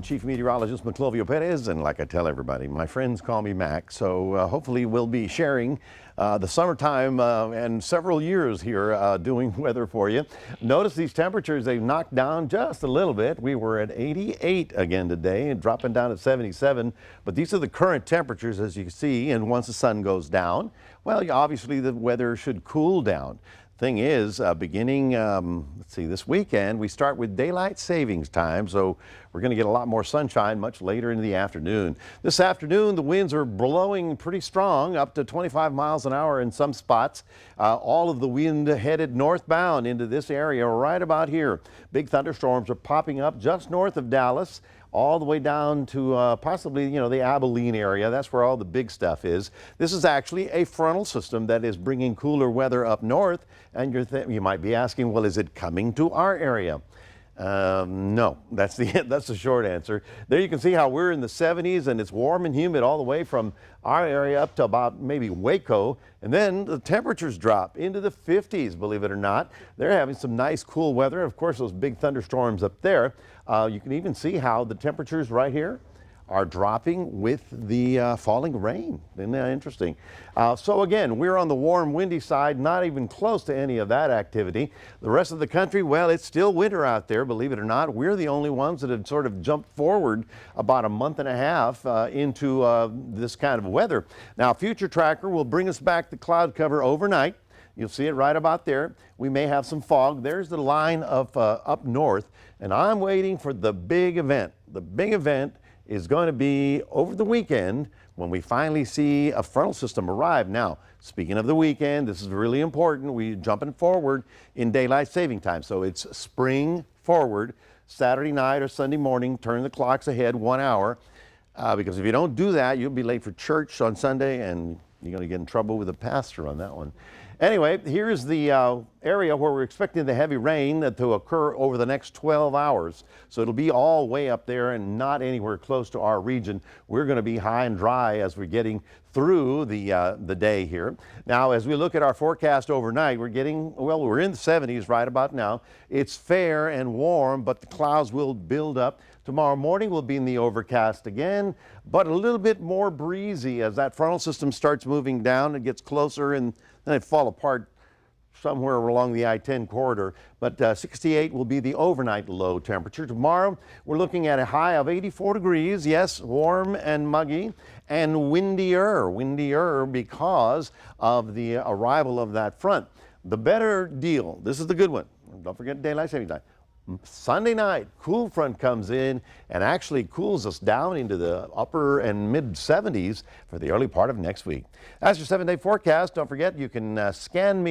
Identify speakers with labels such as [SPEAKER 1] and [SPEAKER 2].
[SPEAKER 1] Chief Meteorologist Maclovio Perez, and like I tell everybody, my friends call me Mac, so hopefully we'll be sharing the summertime and several years here doing weather for you. Notice these temperatures, they've knocked down just a little bit. We were at 88 again today and dropping down at 77, but these are the current temperatures as you can see, and once the sun goes down, well, obviously the weather should cool down. Thing is, beginning, let's see, this weekend, we start with daylight savings time, so we're going to get a lot more sunshine much later in the afternoon. This afternoon, the winds are blowing pretty strong, up to 25 miles an hour in some spots. All of the wind headed northbound into this area right about here. Big thunderstorms are popping up just north of Dallas, all the way down to possibly, the Abilene area. That's where all the big stuff is. This is actually a frontal system that is bringing cooler weather up north. And you might be asking, well, is it coming to our area? No, that's the short answer. There you can see how we're in the 70s and it's warm and humid all the way from our area up to about maybe Waco. And then the temperatures drop into the 50s, believe it or not. They're having some nice cool weather. Of course, those big thunderstorms up there. You can even see how the temperatures right here are dropping with the falling rain. Isn't that interesting? So again, we're on the warm, windy side, not even close to any of that activity. The rest of the country, well, it's still winter out there, believe it or not. We're the only ones that have sort of jumped forward about a month and a half into this kind of weather. Now, Future Tracker will bring us back the cloud cover overnight. You'll see it right about there. We may have some fog. There's the line of up north, and I'm waiting for the big event. The big event is going to be over the weekend when we finally see a frontal system arrive. Now, speaking of the weekend, this is really important. We're jumping forward in daylight saving time. So it's spring forward, Saturday night or Sunday morning, turn the clocks ahead 1 hour. Because if you don't do that, you'll be late for church on Sunday and you're going to get in trouble with the pastor on that one. Anyway, here's the area where we're expecting the heavy rain to occur over the next 12 hours. So it'll be all way up there and not anywhere close to our region. We're going to be high and dry as we're getting through the day here. Now, as we look at our forecast overnight, we're getting, well, we're in the 70s right about now. It's fair and warm, but the clouds will build up. Tomorrow morning we'll be in the overcast again, but a little bit more breezy as that frontal system starts moving down. It gets closer and then it fall apart somewhere along the I-10 corridor. But 68 will be the overnight low temperature. Tomorrow we're looking at a high of 84 degrees. Yes, warm and muggy and windier because of the arrival of that front. The better deal, this is the good one. Don't forget daylight saving time. Sunday night, cool front comes in and actually cools us down into the upper and mid 70s for the early part of next week. That's your 7-day forecast. Don't forget you can scan me